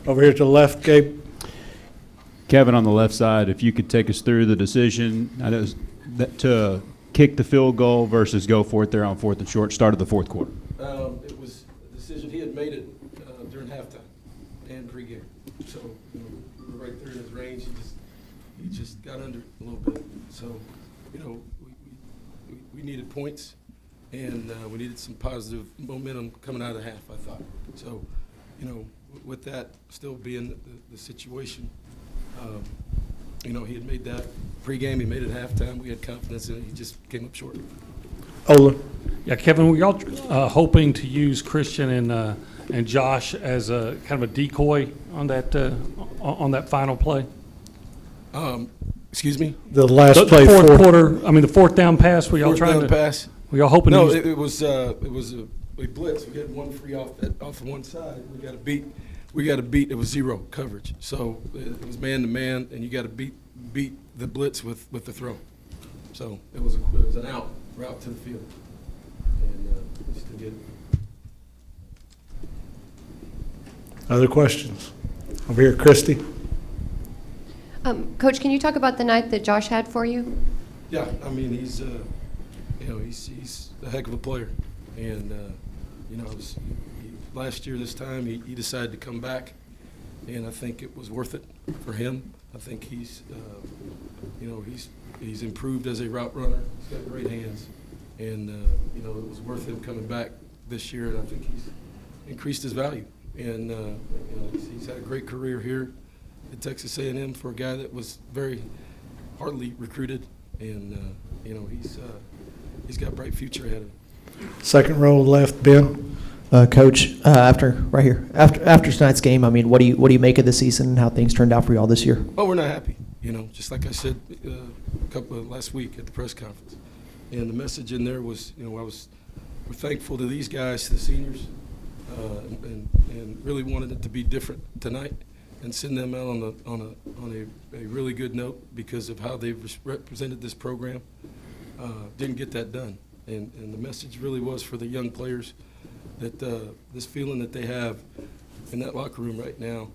Over here to the left, Gabe. Kevin on the left side, if you could take us through the decision to kick the field goal versus go for it there on 4th and short, start of the fourth quarter. It was a decision. He had made it during halftime and pregame. So we were right there in his range. He just got under it a little bit. So, we needed points, and we needed some positive momentum coming out of the half, I thought. So, with that still being the situation, he had made that pregame. He made it halftime. We had confidence in it. He just came up short. Ola. Yeah, Kevin, were y'all hoping to use Christian and Josh as a kind of a decoy on that final play? Excuse me? The last The play. fourth quarter. I mean, the fourth down pass. Were y'all trying to pass? Were y'all hoping? No, to use, it was a blitz. We had one free off of one side. We got to beat. It was zero coverage, so it was man to man, and you got to beat the blitz with the throw. So it was an out route to the field, and just to get it. Other questions? Over here, Christy. Coach, can you talk about the night that Josh had for you? Yeah, I mean he's a heck of a player, and last year this time he decided to come back, and I think it was worth it for him. I think he's improved as a route runner. He's got great hands, and it was worth him coming back this year, and I think he's increased his value, and he's had a great career here at Texas A&M for a guy that was very hardly recruited, and he's got a bright future ahead of him. Second row left, Ben. Coach, after tonight's game, I mean, what do you make of the season and how things turned out for you all this year? Well, we're not happy, just like I said last week at the press conference, and the message in there was, we're thankful to these guys, to the seniors, and really wanted it to be different tonight and send them out on a really good note because of how they've represented this program. Didn't get that done, and the message really was for the young players that this feeling that they have in that locker room right now,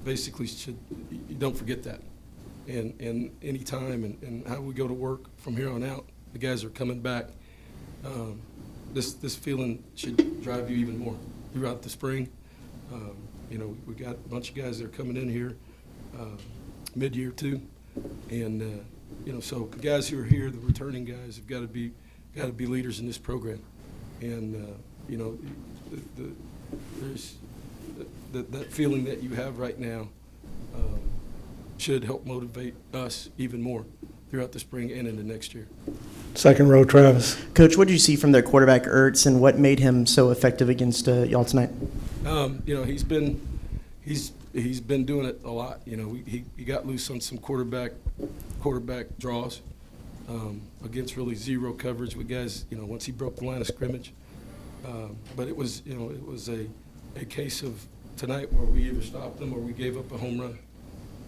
basically you don't forget that. And any time and how we go to work from here on out, the guys are coming back. This feeling should drive you even more throughout the spring. We got a bunch of guys that are coming in here mid-year too, and so the guys who are here, the returning guys, have got to be leaders in this program, and there's that feeling that you have right now should help motivate us even more throughout the spring and into next year. Second row, Travis. Coach, what did you see from their quarterback, Ertz, and what made him so effective against y'all tonight? He's been doing it a lot. He got loose on some quarterback draws against really zero coverage with guys. Once he broke the line of scrimmage, but it was a case of tonight where we either stopped them or we gave up a home run,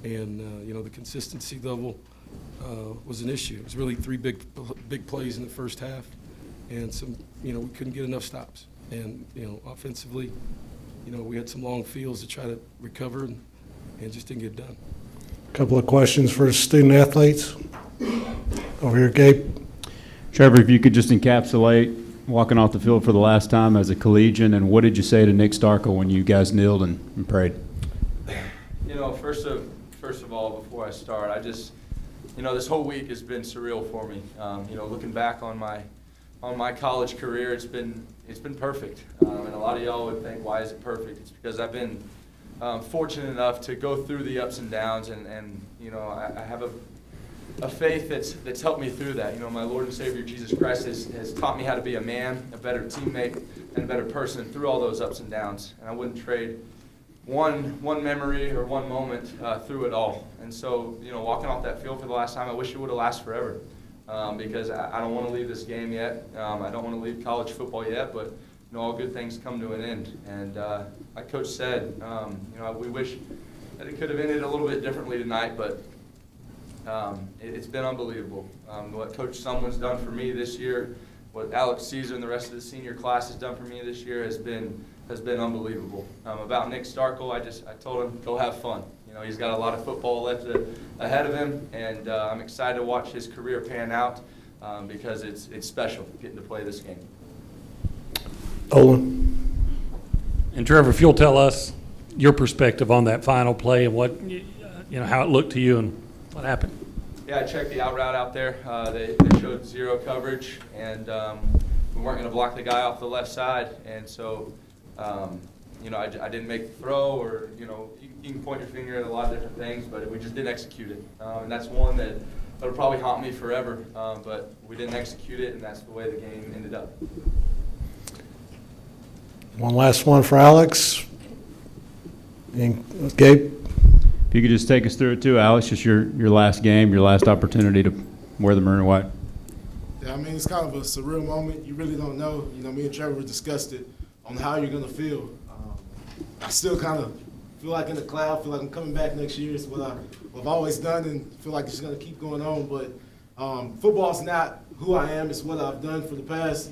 and the consistency level was an issue. It was really three big plays in the first half, and some we couldn't get enough stops, and offensively. We had some long fields to try to recover and just didn't get done. A couple of questions for student athletes. Over here, Gabe. Trevor, if you could just encapsulate walking off the field for the last time as a collegian, and what did you say to Nick Starkle when you guys kneeled and prayed? First of all, before I start, I just, this whole week has been surreal for me. Looking back on my college career, it's been perfect. And a lot of y'all would think, why is it perfect? It's because I've been fortunate enough to go through the ups and downs, and I have a faith that's helped me through that. My Lord and Savior Jesus Christ has taught me how to be a man, a better teammate, and a better person through all those ups and downs. And I wouldn't trade one memory or one moment through it all. And so, walking off that field for the last time, I wish it would have lasted forever. Because I don't want to leave this game yet. I don't want to leave college football yet, but all good things come to an end. And like Coach said, we wish that it could have ended a little bit differently tonight, but it's been unbelievable. What Coach Sumlin's done for me this year, what Alex Sezer and the rest of the senior class has done for me this year has been has been unbelievable. About Nick Starkel, I told him, go have fun. You know, he's got a lot of football left ahead of him, and I'm excited to watch his career pan out because it's special getting to play this game. Olin? And Trevor, if you'll tell us your perspective on that final play and what, how it looked to you and what happened. Yeah, I checked the out route out there. They showed zero coverage, and we weren't going to block the guy off the left side. And so, I didn't make the throw, or, you can point your finger at a lot of different things, but we just didn't execute it. And that's one that'll probably haunt me forever. But we didn't execute it, and that's the way the game ended up. One last one for Alex. And Gabe? If you could just take us through it too, Alex, just your last game, your last opportunity to wear the maroon and white. Yeah, I mean, it's kind of a surreal moment. You really don't know. Me and Trevor discussed it on how you're going to feel. I still kind of feel like in the cloud, feel like I'm coming back next year. It's what I've always done, and feel like it's going to keep going on. But football's not who I am. It's what I've done for the past,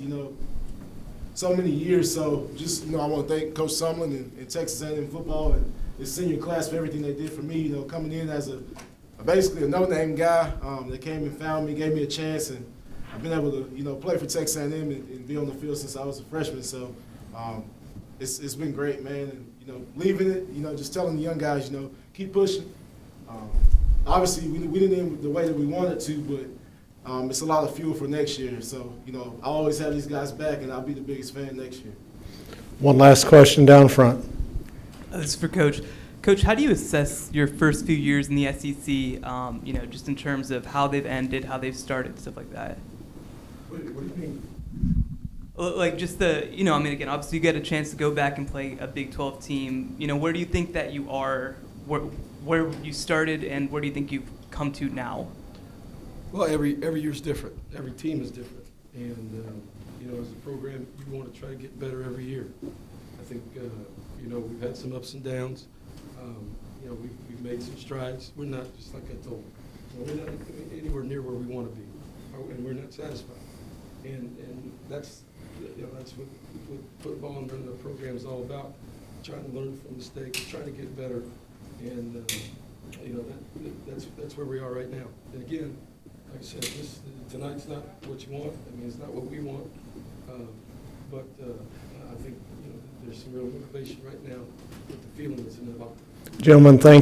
so many years. So just, I want to thank Coach Sumlin and Texas A&M football and his senior class for everything they did for me, coming in as basically a no-name guy. They came and found me, gave me a chance, and I've been able to, play for Texas A&M and be on the field since I was a freshman. So it's been great, man. And, leaving it, just telling the young guys, keep pushing. Obviously, we didn't end the way that we wanted to, but it's a lot of fuel for next year. So, I always have these guys back, and I'll be the biggest fan next year. One last question down front. This is for Coach. Coach, how do you assess your first few years in the SEC, just in terms of how they've ended, how they've started, stuff like that? What do you mean? Like just again, obviously you get a chance to go back and play a Big 12 team. Where do you think that you are, where you started, and where do you think you've come to now? Well, every year's different. Every team is different. And, as a program, you want to try to get better every year. I think, we've had some ups and downs. We've made some strides. We're not, just like I told you, we're not anywhere near where we want to be, and we're not satisfied. And that's what football and running the program is all about, trying to learn from mistakes, trying to get better. And, that's where we are right now. And again, like I said, tonight's not what you want. I mean, it's not what we want. But I think, there's some real motivation right now with the feeling that's in the locker room. Gentlemen, thank you.